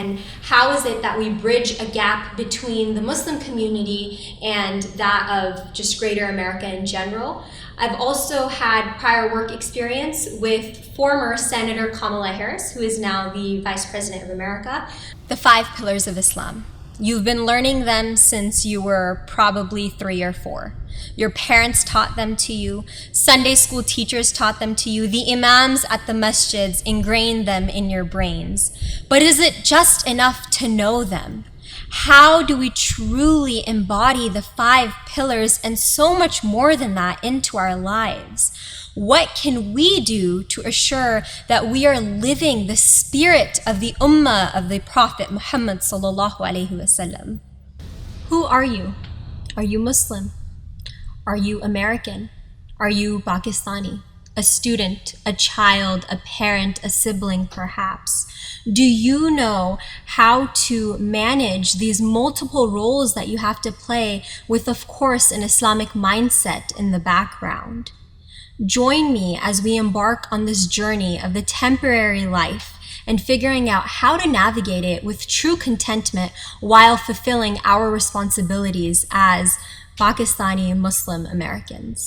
And how is it that we bridge a gap between the Muslim community and that of just greater America in general? I've also had prior work experience with former Senator Kamala Harris, who is now the Vice President of America. The 5 pillars of Islam. You've been learning them since you were probably 3 or 4. Your parents taught them to you. Sunday school teachers taught them to you. The imams at the masjids ingrained them in your brains. But is it just enough to know them? How do we truly embody the 5 pillars and so much more than that into our lives? What can we do to assure that we are living the spirit of the ummah of the Prophet Muhammad sallallahu alaihi wasallam? Who are you? Are you Muslim? Are you American? Are you Pakistani? A student, a child, a parent, a sibling perhaps? Do you know how to manage these multiple roles that you have to play with, of course, an Islamic mindset in the background? Join me as we embark on this journey of the temporary life and figuring out how to navigate it with true contentment while fulfilling our responsibilities as Pakistani Muslim Americans.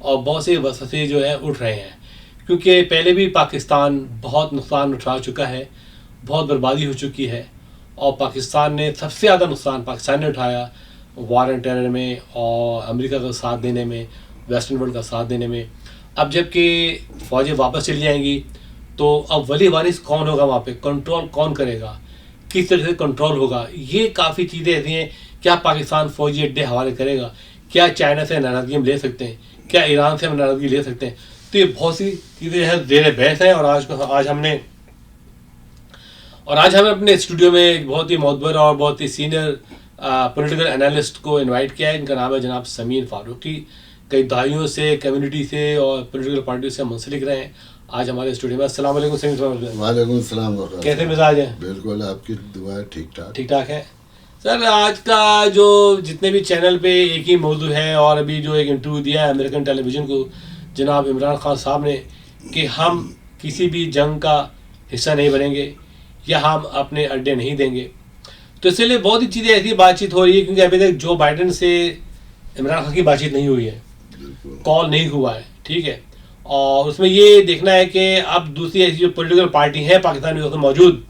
اور بہت سے وسوسے جو ہے اٹھ رہے ہیں، کیونکہ پہلے بھی پاکستان بہت نقصان اٹھا چکا ہے، بہت بربادی ہو چکی ہے، اور پاکستان نے سب سے زیادہ نقصان پاکستان نے اٹھایا وار اینڈ ٹیرر میں اور امریکہ کا ساتھ دینے میں، ویسٹرن ورلڈ کا ساتھ دینے میں۔ اب جب کہ فوجیں واپس چلی جائیں گی تو اب ولی وارث کون ہوگا وہاں پہ، کنٹرول کون کرے گا، کس طرح سے کنٹرول ہوگا، یہ کافی چیزیں ایسی ہیں۔ کیا پاکستان فوجی اڈے حوالے کرے گا، کیا چائنا سے ناراضگی ہم لے سکتے ہیں، کیا ایران سے ہم ناراضگی لے سکتے ہیں؟ تو یہ بہت سی چیزیں ہیں زیر بحث ہیں، اور آج ہم اپنے اسٹوڈیو میں ایک بہت ہی معتبر اور بہت ہی سینئر پولیٹیکل انالسٹ کو انوائٹ کیا ہے۔ ان کا نام ہے جناب سمیر فاروقی، کئی دہائیوں سے کمیونٹی سے اور پولیٹیکل پارٹیوں سے منسلک رہے ہیں۔ آج ہمارے اسٹوڈیو میں السلام علیکم سمیر صاحب۔ وعلیکم السلام، کیسے مزاج ہیں؟ بالکل آپ کی دعا ہے، ٹھیک ٹھاک ٹھیک ٹھاک ہے سر۔ آج کا جو جتنے بھی چینل پہ ایک ہی موضوع ہے، اور ابھی جو ایک انٹرویو دیا ہے امریکن ٹیلی ویژن کو جناب عمران خان صاحب نے کہ ہم کسی بھی جنگ کا حصہ نہیں بنیں گے یا ہم اپنے اڈے نہیں دیں گے، تو اس لیے بہت ہی چیزیں ایسی بات چیت ہو رہی ہے، کیونکہ ابھی تک جو بائیڈن سے عمران خان کی بات چیت نہیں ہوئی ہے، بالکل کال نہیں ہوا ہے، ٹھیک ہے۔ اور اس میں یہ دیکھنا ہے کہ اب دوسری ایسی جو پولیٹیکل پارٹی ہے پاکستان میں موجود،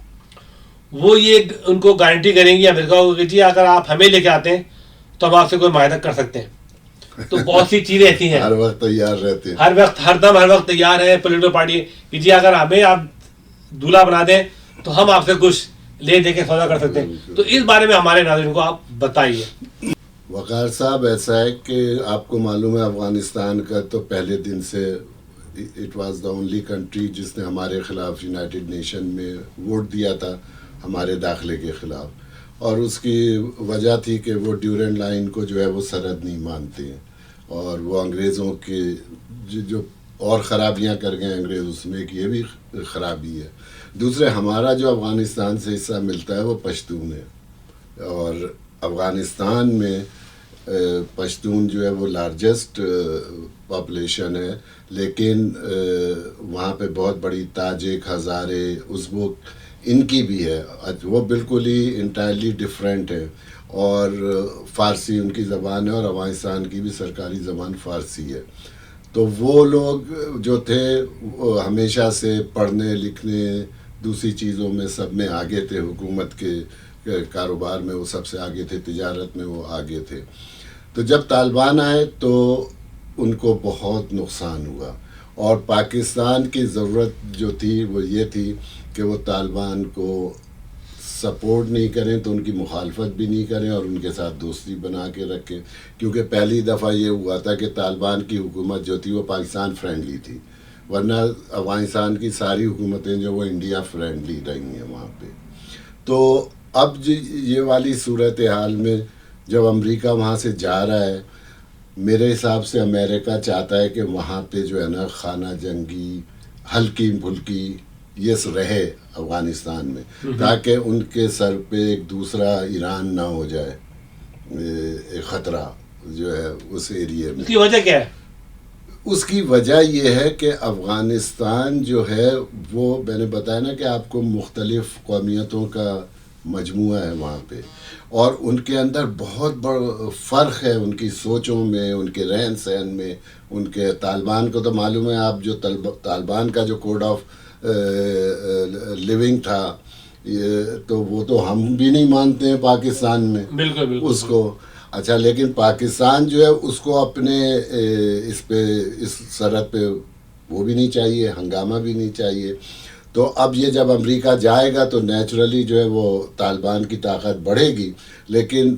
وہ یہ ان کو گارنٹی کریں گی امریکہ کو کہ جی اگر آپ ہمیں لے کے آتے ہیں تو ہم آپ سے کوئی معاہدہ کر سکتے ہیں۔ تو بہت سی چیزیں ایسی ہیں، ہر وقت تیار رہتے ہیں، ہر وقت تیار ہے پولیٹیکل پارٹی کہ جی اگر ہمیں آپ دولہا بنا دیں تو ہم آپ سے کچھ لے دے کے سودا کر سکتے ہیں۔ تو اس بارے میں ہمارے ناظرین کو آپ بتائیے۔ وقار صاحب ایسا ہے کہ آپ کو معلوم ہے افغانستان کا تو پہلے دن سے it was the only country جس نے ہمارے خلاف یونائٹڈ نیشن میں ووٹ دیا تھا ہمارے داخلے کے خلاف، اور اس کی وجہ تھی کہ وہ ڈیورنڈ لائن کو جو ہے وہ سرحد نہیں مانتے ہیں، اور وہ انگریزوں کے جو اور خرابیاں کر گئے انگریز، اس میں ایک یہ بھی خرابی ہے۔ دوسرے ہمارا جو افغانستان سے حصہ ملتا ہے وہ پشتون ہے، اور افغانستان میں پشتون جو ہے وہ لارجسٹ پاپولیشن ہے، لیکن وہاں پہ بہت بڑی تاجک، ہزارے، ازبک ان کی بھی ہے، وہ بالکل ہی انٹائرلی ڈفرینٹ ہے، اور فارسی ان کی زبان ہے، اور افغانستان کی بھی سرکاری زبان فارسی ہے۔ تو وہ لوگ جو تھے وہ ہمیشہ سے پڑھنے لکھنے دوسری چیزوں میں سب میں آگے تھے، حکومت کے کاروبار میں وہ سب سے آگے تھے، تجارت میں وہ آگے تھے۔ تو جب طالبان آئے تو ان کو بہت نقصان ہوا، اور پاکستان کی ضرورت جو تھی وہ یہ تھی کہ وہ طالبان کو سپورٹ نہیں کریں تو ان کی مخالفت بھی نہیں کریں، اور ان کے ساتھ دوستی بنا کے رکھیں، کیونکہ پہلی دفعہ یہ ہوا تھا کہ طالبان کی حکومت جو تھی وہ پاکستان فرینڈلی تھی، ورنہ افغانستان کی ساری حکومتیں جو وہ انڈیا فرینڈلی رہی ہیں وہاں پہ۔ تو اب یہ والی صورتحال میں جب امریکہ وہاں سے جا رہا ہے، میرے حساب سے امریکہ چاہتا ہے کہ وہاں پہ جو ہے نا خانہ جنگی ہلکی پھلکی یہ رہے افغانستان میں، تاکہ ان کے سر پہ ایک دوسرا ایران نہ ہو جائے، ایک خطرہ جو ہے اس ایریے میں۔ اس کی وجہ کیا ہے؟ اس کی وجہ یہ ہے کہ افغانستان جو ہے وہ میں نے بتایا نا کہ آپ کو مختلف قومیتوں کا مجموعہ ہے وہاں پہ، اور ان کے اندر بہت بڑا فرق ہے ان کی سوچوں میں، ان کے رہن سہن میں، ان کے طالبان کو تو معلوم ہے آپ، جو طالبان کا جو کوڈ آف لیونگ تھا تو وہ تو ہم بھی نہیں مانتے ہیں پاکستان میں بالکل اس کو۔ اچھا، لیکن پاکستان جو ہے اس کو اپنے اس سرحد پہ وہ بھی نہیں چاہیے، ہنگامہ بھی نہیں چاہیے۔ تو اب یہ جب امریکہ جائے گا تو نیچرلی جو ہے وہ طالبان کی طاقت بڑھے گی، لیکن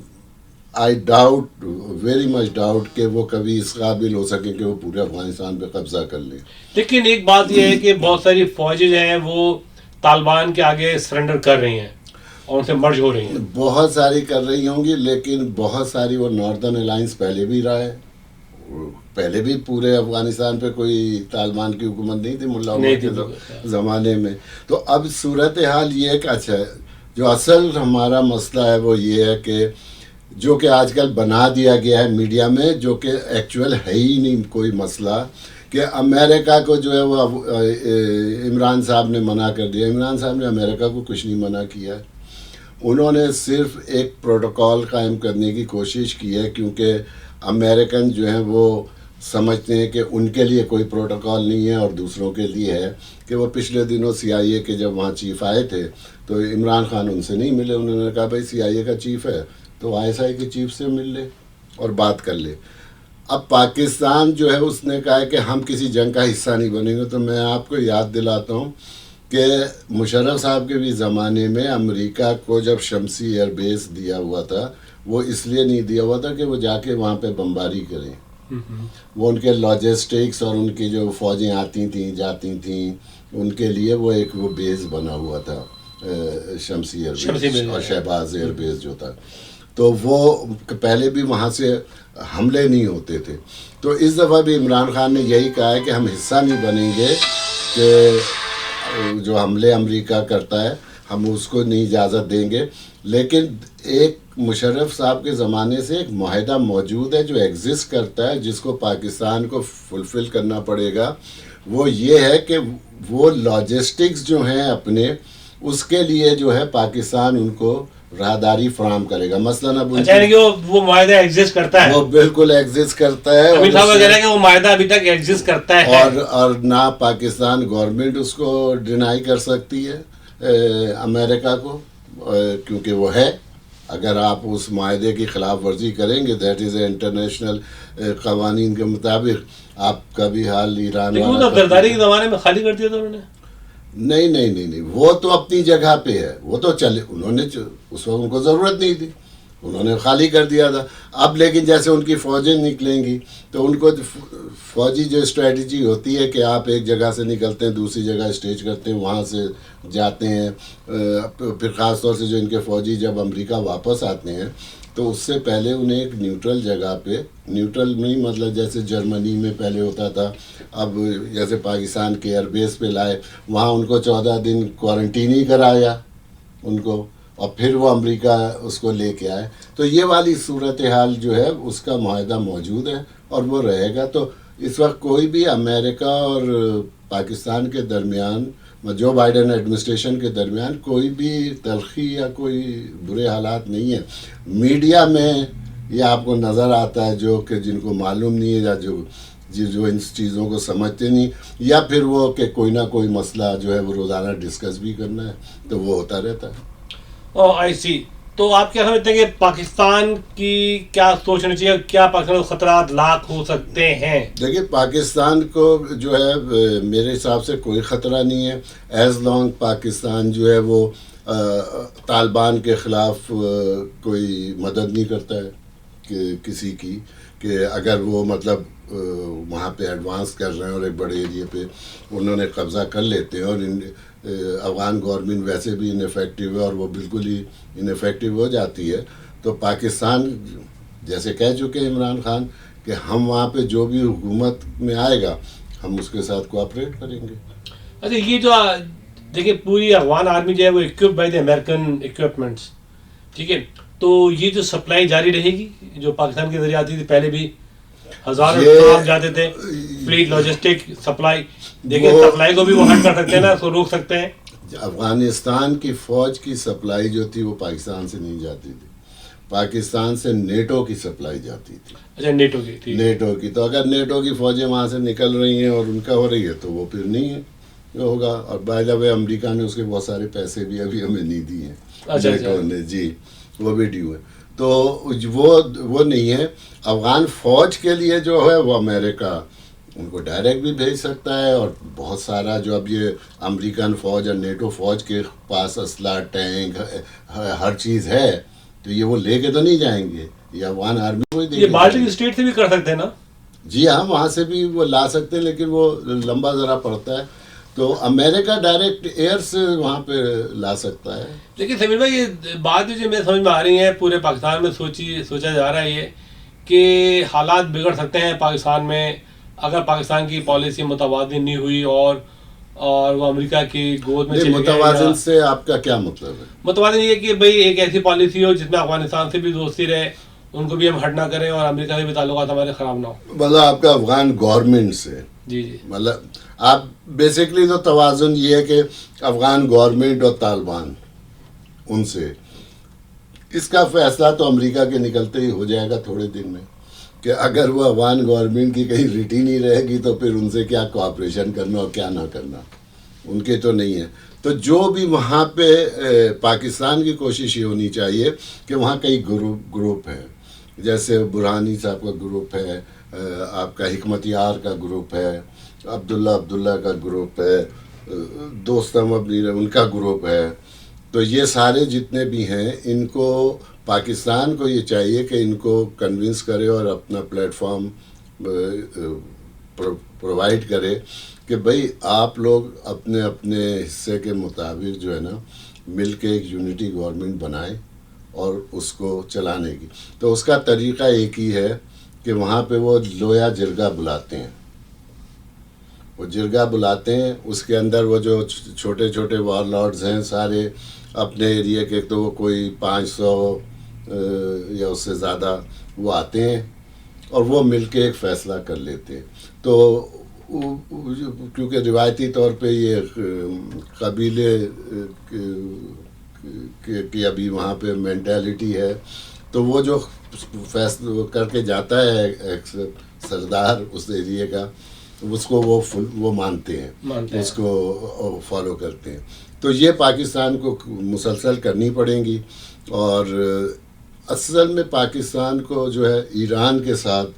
I doubt, very much doubt کہ وہ کبھی اس قابل ہو سکے کہ وہ پورے افغانستان پہ قبضہ کر لیں۔ لیکن ایک بات یہ ہے کہ بہت ساری فوجیں جو ہیں وہ طالبان کے آگے سرنڈر کر رہی ہیں اور ان سے مرج ہو رہی ہیں۔ بہت ساری کر رہی ہوں گی، لیکن بہت ساری وہ ناردرن الائنس پہلے بھی رہا ہے، پہلے بھی پورے افغانستان پہ کوئی طالبان کی حکومت نہیں تھی ملا عمر کے زمانے میں۔ تو اب صورتحال یہ ہے کہ اچھا جو اصل ہمارا مسئلہ ہے وہ یہ ہے کہ جو کہ آج کل بنا دیا گیا ہے میڈیا میں، جو کہ ایکچوئل ہے ہی نہیں کوئی مسئلہ، کہ امریکہ کو جو ہے وہ عمران صاحب نے منع کر دیا۔ عمران صاحب نے امریکہ کو کچھ نہیں منع کیا ہے، انہوں نے صرف ایک پروٹوکول قائم کرنے کی کوشش کی ہے، کیونکہ امریکن جو ہیں وہ سمجھتے ہیں کہ ان کے لیے کوئی پروٹوکول نہیں ہے اور دوسروں کے لیے ہے. کہ وہ پچھلے دنوں CIA کے جب وہاں چیف آئے تھے تو عمران خان ان سے نہیں ملے. انہوں نے کہا بھائی CIA کا چیف ہے تو ISI کے چیف سے مل لے اور بات کر لے. اب پاکستان جو ہے اس نے کہا ہے کہ ہم کسی جنگ کا حصہ نہیں بنیں گے. تو میں آپ کو یاد دلاتا ہوں کہ مشرف صاحب کے بھی زمانے میں امریکہ کو جب شمسی ایئر بیس دیا ہوا تھا وہ اس لیے نہیں دیا ہوا تھا کہ وہ جا کے وہاں پہ بمباری کریں. وہ ان کے لاجسٹکس اور ان کی جو فوجیں آتی تھیں جاتی تھیں ان کے لیے وہ ایک وہ بیس بنا ہوا تھا شمسی ایئر بیس اور شہباز ایئر بیس جو تھا. تو وہ پہلے بھی وہاں سے حملے نہیں ہوتے تھے. تو اس دفعہ بھی عمران خان نے یہی کہا ہے کہ ہم حصہ نہیں بنیں گے کہ جو حملے امریکہ کرتا ہے ہم اس کو نہیں اجازت دیں گے. لیکن ایک مشرف صاحب کے زمانے سے ایک معاہدہ موجود ہے جو ایگزسٹ کرتا ہے جس کو پاکستان کو فلفل کرنا پڑے گا. وہ یہ ہے کہ وہ لاجسٹکس جو ہیں اپنے اس کے لیے جو ہے پاکستان ان کو راہداری فراہم کرے گا. مثلاً اب وہ معاہدہ ایگزسٹ کرتا ہے, وہ بالکل ایگزسٹ کرتا ہے امیر صاحب کہہ رہے ہیں کہ وہ معاہدہ ابھی تک ایگزسٹ کرتا ہے اور نہ پاکستان گورنمنٹ اس کو ڈینائی کر سکتی ہے امریکہ کو کیونکہ وہ ہے. اگر آپ اس معاہدے کی خلاف ورزی کریں گے دیٹ از اے انٹرنیشنل قوانین کے مطابق آپ کا بھی حال ایران والا غداری کے زمانے میں خالی کر دیا تھا انہوں نے. نہیں وہ تو اپنی جگہ پہ ہے. وہ تو چلے انہوں نے اس وقت ان کو ضرورت نہیں تھی انہوں نے خالی کر دیا تھا. اب لیکن جیسے ان کی فوجیں نکلیں گی تو ان کو فوجی جو اسٹریٹجی ہوتی ہے کہ آپ ایک جگہ سے نکلتے ہیں دوسری جگہ اسٹیج کرتے ہیں وہاں سے جاتے ہیں. پھر خاص طور سے جو ان کے فوجی جب امریکہ واپس آتے ہیں تو اس سے پہلے انہیں ایک نیوٹرل جگہ پہ, نیوٹرل نہیں مطلب جیسے جرمنی میں پہلے ہوتا تھا اب جیسے پاکستان کے ایئر بیس پہ لائے وہاں ان کو 14 دن کوارنٹین ہی کرایا ان کو اور پھر وہ امریکہ اس کو لے کے آئے. تو یہ والی صورتحال جو ہے اس کا معاہدہ موجود ہے اور وہ رہے گا. تو اس وقت کوئی بھی امریکہ اور پاکستان کے درمیان جو بائیڈن ایڈمنسٹریشن کے درمیان کوئی بھی تلخی یا کوئی برے حالات نہیں ہیں. میڈیا میں یہ آپ کو نظر آتا ہے جو کہ جن کو معلوم نہیں ہے یا جو ان چیزوں کو سمجھتے نہیں یا پھر وہ کہ کوئی نہ کوئی مسئلہ جو ہے وہ روزانہ ڈسکس بھی کرنا ہے تو وہ ہوتا رہتا ہے. آئی سی. تو آپ کیا سمجھتے ہیں کہ پاکستان کی کیا سوچنا چاہیے, کیا پاکستان کو خطرات لاحق ہو سکتے ہیں؟ دیکھیے پاکستان کو جو ہے میرے حساب سے کوئی خطرہ نہیں ہے ایز لانگ پاکستان جو ہے وہ طالبان کے خلاف کوئی مدد نہیں کرتا ہے کہ کسی کی کہ اگر وہ مطلب وہاں پہ ایڈوانس کر رہے ہیں اور ایک بڑے ایریے پہ انہوں نے قبضہ کر لیتے ہیں اور افغان گورنمنٹ ویسے بھی انفیکٹو ہے اور وہ بالکل ہی انفیکٹو ہو جاتی ہے. تو پاکستان جیسے کہہ چکے ہیں عمران خان کہ ہم وہاں پہ جو بھی حکومت میں آئے گا ہم اس کے ساتھ کوآپریٹ کریں گے. اچھا یہ جو دیکھیں پوری افغان آرمی جو ہے وہ اکوپ بائی دی امریکن اکوپمنٹس, ٹھیک ہے, تو یہ جو سپلائی جاری رہے گی جو پاکستان کے ذریعے آتی تھی پہلے بھی ہزاروں جاتے تھے فلیٹ لاجسٹک سپلائی, دیکھیں سپلائی کو بھی وہ ہٹ کر سکتے ہیں نا, اس کو روک سکتے ہیں. افغانستان کی فوج کی سپلائی جو تھی وہ پاکستان سے نہیں جاتی تھی, پاکستان سے نیٹو کی سپلائی جاتی تھی. اچھا نیٹو کی تو اگر نیٹو کی فوجیں وہاں سے نکل رہی ہیں اور ان کا ہو رہی ہے تو وہ پھر نہیں ہے ہوگا. اور بائی دا وے امریکہ نے اس کے بہت سارے پیسے بھی ابھی ہمیں نہیں دیے ہیں نیٹو نے, جی وہ بھی ڈیو ہے. تو وہ نہیں ہے. افغان فوج کے لیے جو ہے وہ امریکہ ان کو ڈائریکٹ بھی بھیج سکتا ہے اور بہت سارا جو اب یہ امریکن فوج اور نیٹو فوج کے پاس اسلحہ ٹینک ہر چیز ہے تو یہ وہ لے کے تو نہیں جائیں گے, یہ افغان آرمی کو ہی دے گے. یہ بالٹک اسٹیٹ سے بھی کر سکتے ہیں نا؟ جی ہاں وہاں سے بھی وہ لا سکتے ہیں لیکن وہ لمبا ذرا پڑتا ہے. تو امریکہ ڈائریکٹ ایئر سے وہاں پہ لا سکتا ہے. لیکن سمیر بھائی یہ بات جو میرے سمجھ میں آ رہی ہے پورے پاکستان میں سوچا جا رہا ہے یہ کہ حالات بگڑ سکتے ہیں پاکستان میں اگر پاکستان کی پالیسی متوازن نہیں ہوئی اور وہ امریکہ کی گود میں چلی گئی. متوازن سے آپ کا کیا مطلب ہے؟ متوازن یہ کہ بھئی ایک ایسی پالیسی ہو جس میں افغانستان سے بھی دوستی رہے, ان کو بھی ہم ہٹ نہ کریں اور امریکہ سے بھی تعلقات ہمارے خراب نہ ہو. مطلب آپ کا افغان گورنمنٹ سے جی مطلب آپ بیسکلی تو توازن یہ ہے کہ افغان گورنمنٹ اور طالبان ان سے اس کا فیصلہ تو امریکہ کے نکلتے ہی ہو جائے گا تھوڑے دن میں. کہ اگر وہ افغان گورنمنٹ کی کہیں ریٹی نہیں رہے گی تو پھر ان سے کیا کوآپریشن کرنا اور کیا نہ کرنا، ان کے تو نہیں ہے. تو جو بھی وہاں پہ پاکستان کی کوشش یہ ہونی چاہیے کہ وہاں کئی گروپ ہیں، جیسے برہانی صاحب کا گروپ ہے، آپ کا حکمت یار کا گروپ ہے، عبداللہ کا گروپ ہے، دوستم ابنی ان کا گروپ ہے. تو یہ سارے جتنے بھی ہیں ان کو پاکستان کو یہ چاہیے کہ ان کو کنونس کرے اور اپنا پلیٹ فارم پرووائڈ کرے کہ بھئی آپ لوگ اپنے اپنے حصے کے مطابق جو ہے نا مل کے ایک یونٹی گورنمنٹ بنائیں اور اس کو چلانے کی. تو اس کا طریقہ ایک ہی ہے کہ وہاں پہ وہ لویا جرگہ بلاتے ہیں، وہ جرگہ بلاتے ہیں، اس کے اندر وہ جو چھوٹے چھوٹے وار لارڈز ہیں سارے اپنے ایریے کے، تو وہ کوئی 500 یا اس سے زیادہ وہ آتے ہیں اور وہ مل کے ایک فیصلہ کر لیتے ہیں. تو کیونکہ روایتی طور پہ یہ قبیلے کی ابھی وہاں پہ مینٹیلٹی ہے، تو وہ جو فیصلہ کر کے جاتا ہے ایک سردار اس ایریے کا، اس کو وہ مانتے ہیں، اس کو فالو کرتے ہیں. تو یہ پاکستان کو مسلسل کرنی پڑیں گی. اور اصل میں پاکستان کو جو ہے ایران کے ساتھ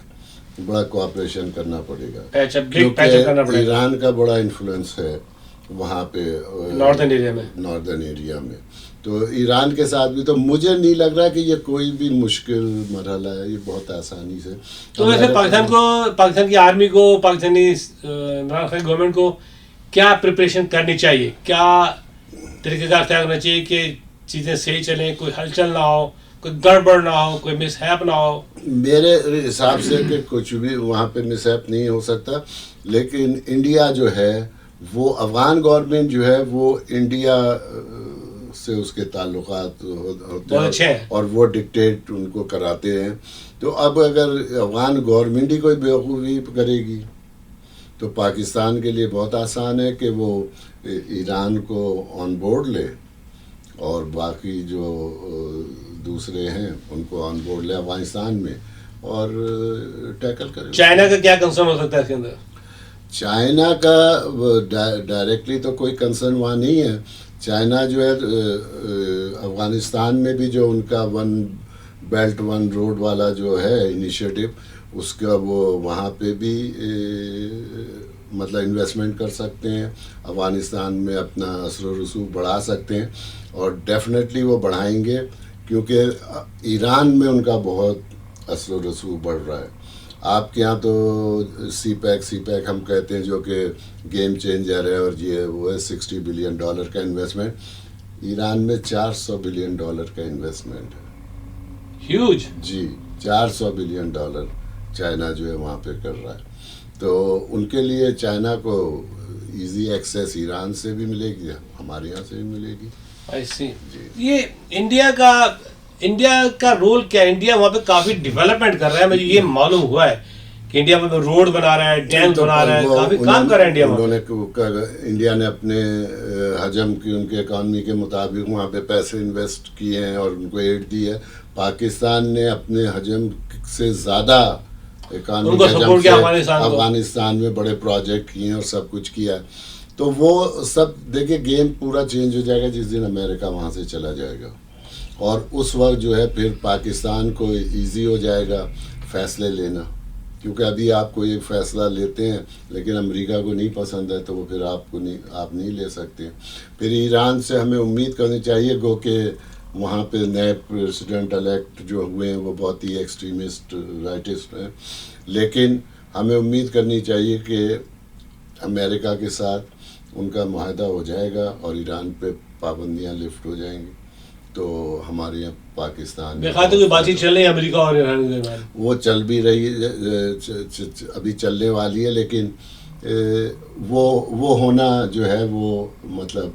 بڑا کوآپریشن کرنا پڑے گا، کیونکہ ایران کا بڑا انفلوئنس ہے وہاں پہ ناردرن ایریا میں. تو ایران کے ساتھ بھی تو مجھے نہیں لگ رہا کہ یہ کوئی بھی مشکل مرحلہ ہے، یہ بہت آسانی سے. تو ویسے پاکستان کی آرمی کو، پاکستانی عمران خان گورنمنٹ کو کیا پریپریشن کرنی چاہیے، کیا طریقہ کار اختیار کرنا چاہیے کہ چیزیں صحیح چلیں، کوئی ہلچل نہ ہو، کوئی گڑبڑ نہ ہو، کوئی مس ہیپ نہ ہو؟ میرے حساب سے کہ کچھ بھی وہاں پہ مس ہیپ نہیں ہو سکتا، لیکن انڈیا جو ہے وہ افغان گورنمنٹ جو ہے وہ انڈیا سے اس کے تعلقات ہوتے ہیں اور وہ ڈکٹیٹ ان کو کراتے ہیں. تو اب اگر افغان گورنمنٹ ہی کوئی بیوقوفی کرے گی تو پاکستان کے لیے بہت آسان ہے کہ وہ ایران کو آن بورڈ لے اور باقی جو دوسرے ہیں ان کو آن بورڈ لے افغانستان میں اور ٹیکل کرے. چائنا کا کیا کنسرن ہو سکتا ہے اس کے اندر؟ چائنا کا ڈائریکٹلی تو کوئی کنسرن وہاں نہیں ہے. چائنا جو ہے افغانستان میں بھی جو ان کا 1 بیلٹ 1 روڈ والا جو ہے انیشیٹو، اس کا وہ وہاں پہ بھی مطلب انویسٹمنٹ کر سکتے ہیں، افغانستان میں اپنا اثر و رسوخ بڑھا سکتے ہیں اور ڈیفینیٹلی وہ بڑھائیں گے کیونکہ ایران میں ان کا بہت اثر و رسوخ بڑھ رہا ہے. آپ کے ہاں تو سی پیک ہم کہتے ہیں جو کہ گیم چینجر ہے اور یہ وہ ہے $60 بلین کا انویسٹمنٹ. ایران میں $400 بلین کا انویسٹمنٹ ہے. ہیوج. جی $400 بلین چائنا جو ہے وہاں پہ کر رہا ہے. تو ان کے لیے چائنا کو ایزی ایکسیس ایران سے بھی ملے گی، ہمارے یہاں سے بھی ملے گی. یہ انڈیا کا رول کیا ہے؟ انڈیا وہاں پہ کافی ڈیولپمنٹ کر رہا ہے، مجھے یہ معلوم ہوا ہے کہ انڈیا میں روڈ بنا رہا ہے، ڈیم بنا رہا ہے، کافی کام کر رہا ہے انڈیا. انڈیا نے اپنے حجم کی ان کے اکانومی کے مطابق وہاں پہ پیسے انویسٹ کیے ہیں اور ان کو ایڈ دی ہے. پاکستان نے اپنے حجم سے زیادہ اکانومی حجم سے افغانستان میں بڑے پروجیکٹ کیے ہیں اور سب کچھ کیا ہے. تو وہ سب دیکھیں گیم پورا چینج ہو جائے گا جس دن امریکہ وہاں سے چلا جائے گا، اور اس وقت جو ہے پھر پاکستان کو ایزی ہو جائے گا فیصلے لینا، کیونکہ ابھی آپ کو یہ فیصلہ لیتے ہیں لیکن امریکہ کو نہیں پسند ہے تو وہ پھر آپ نہیں لے سکتے. پھر ایران سے ہمیں امید کرنی چاہیے گو کہ وہاں پہ نئے پریسیڈنٹ الیکٹ جو ہوئے ہیں وہ بہت ہی ایکسٹریمسٹ رائٹسٹ ہیں، لیکن ہمیں امید کرنی چاہیے کہ امریکہ کے ساتھ ان کا معاہدہ ہو جائے گا اور ایران پہ پابندیاں لفٹ ہو جائیں گی تو ہمارے یہاں پاکستان میں بات چیت چل رہی ہے امریکہ اور ایران کے درمیان، وہ چل بھی رہی ہے، ابھی چلنے والی ہے، لیکن وہ ہونا جو ہے وہ مطلب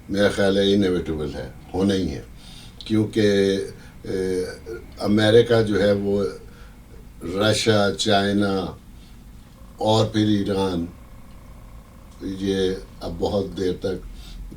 میرا خیال ہے انیویٹیبل ہے، ہونا ہی ہے، کیونکہ امریکہ جو ہے وہ رشیا، چائنا اور پھر ایران یہ اب بہت دیر تک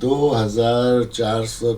2400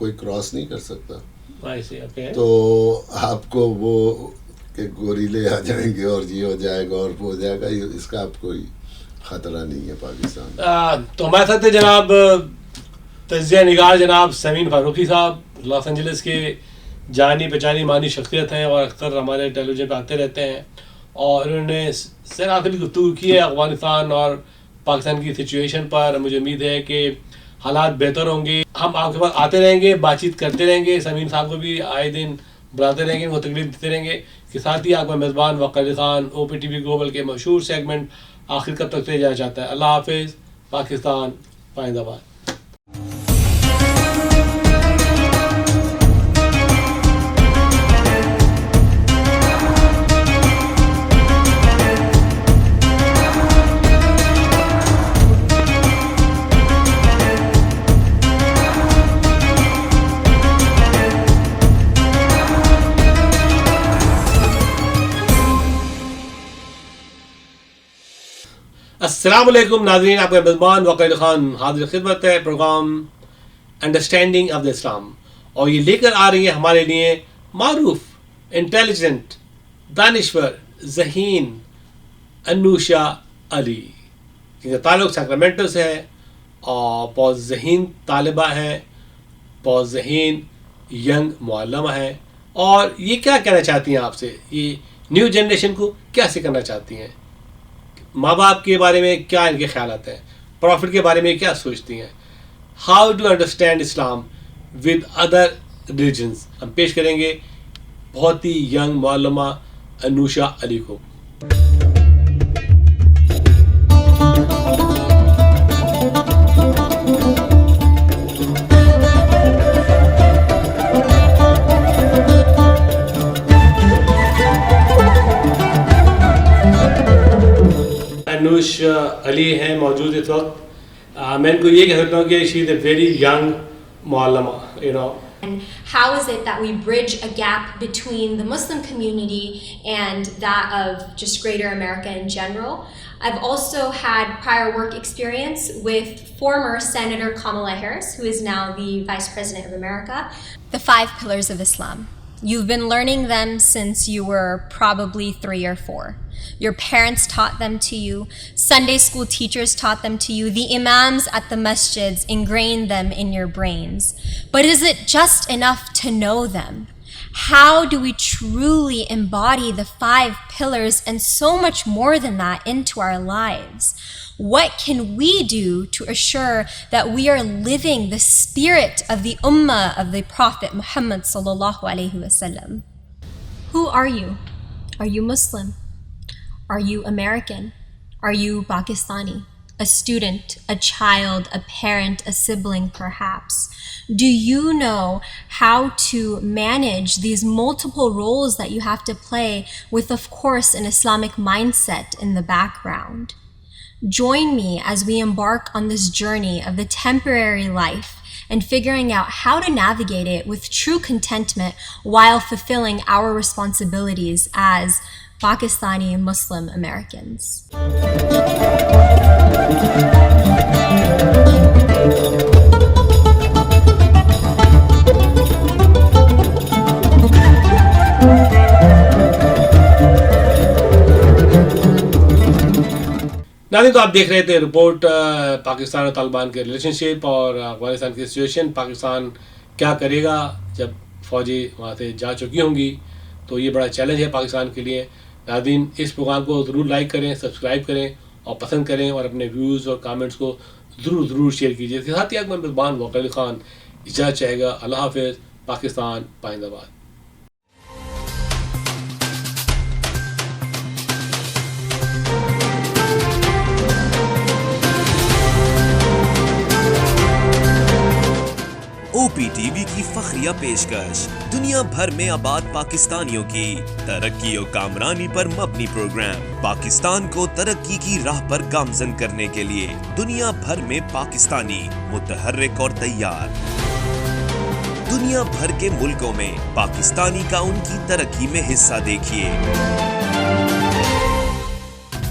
کوئی کراس نہیں کر سکتا. تو آپ کو وہ کہ گوریلے آ جائیں گے اور یہ ہو جائے گا اور وہ ہو جائے گا, اس کا آپ کوئی خطرہ نہیں ہے پاکستان. تو ہمارے ساتھ جناب تجزیہ نگار جناب سمین فاروقی صاحب, لاس اینجلس کے جانی پہچانی مانی شخصیت ہیں اور اکثر ہمارے ٹیلی ویژن پہ آتے رہتے ہیں, اور انہوں نے سیرآخری گفتگو کی ہے افغانستان اور پاکستان کی سچویشن پر. مجھے امید ہے کہ حالات بہتر ہوں گے. ہم آپ کے پاس آتے رہیں گے, بات چیت کرتے رہیں گے, سمین صاحب کو بھی آئے دن بلاتے رہیں گے, وہ تکلیف دیتے رہیں گے. کہ ساتھ ہی آپ کا میزبان وقار خان او پی ٹی وی گلوبل کے مشہور سیگمنٹ آخر کب تک سے جانا چاہتا ہے. اللہ حافظ. پاکستان پائندہ باد. السلام علیکم ناظرین, آپ کا میزبان وقار خان حاضر خدمت ہے پروگرام انڈرسٹینڈنگ آف دا اسلام, اور یہ لے کر آ رہی ہے ہمارے لیے معروف, انٹیلیجنٹ, دانشور, ذہین انوشا علی, جن کا تعلق سیکرامنٹو سے ہے اور بہت ذہین طالبہ ہیں, بہت ذہین ینگ معلمہ ہیں. اور یہ کیا کہنا چاہتی ہیں آپ سے, یہ نیو جنریشن کو کیا سکھانا چاہتی ہیں, ماں باپ کے بارے میں کیا ان کے خیالات ہیں, پروفٹ کے بارے میں کیا سوچتی ہیں, how to understand Islam with other religions. ہم پیش کریں گے بہت ہی ینگ معلمہ انوشا علی کو. انوش علی ہیں موجود اس وقت. میں ان کو یہ کہہ سکتا ہوں کہ she is a very young معلمہ, you know. And how is it that we bridge a gap between the Muslim community and that of just greater America in general? I've also had prior work experience with former Senator Kamala Harris, who is now the Vice President of America. The 5 pillars of Islam. You've been learning them since you were probably 3 or 4. Your parents taught them to you. Sunday school teachers taught them to you. The imams at the masjids ingrained them in your brains. But is it just enough to know them? How do we truly embody the 5 pillars and so much more than that into our lives? What can we do to assure that we are living the spirit of the ummah of the Prophet Muhammad sallallahu alaihi wasallam? Who are you? Are you Muslim? Are you American? Are you Pakistani? A student, a child, a parent, a sibling perhaps? Do you know how to manage these multiple roles that you have to play with, of course, an Islamic mindset in the background? Join me as we embark on this journey of the temporary life and figuring out how to navigate it with true contentment while fulfilling our responsibilities as Pakistani Muslim Americans. ناظرین, تو آپ دیکھ رہے تھے report Pakistan اور طالبان کے relation شپ اور افغانستان کی سچویشن. پاکستان کیا کرے گا جب فوجی وہاں سے جا چکی ہوں گی, تو یہ بڑا چیلنج ہے پاکستان کے لیے. ناظرین, اس پروگرام کو ضرور لائک کریں, سبسکرائب کریں اور پسند کریں, اور اپنے ویوز اور کامنٹس کو ضرور شیئر کیجیے. اس کے ساتھ ہی آپ کا میزبان وقار خان اجازت چاہے گا. اللہ حافظ. پاکستان پائندہ باد. او پی ٹی وی کی فخریہ پیشکش, دنیا بھر میں آباد پاکستانیوں کی ترقی و کامرانی پر مبنی پروگرام. پاکستان کو ترقی کی راہ پر گامزن کرنے کے لیے دنیا بھر میں پاکستانی متحرک اور تیار. دنیا بھر کے ملکوں میں پاکستانی کا ان کی ترقی میں حصہ دیکھیے.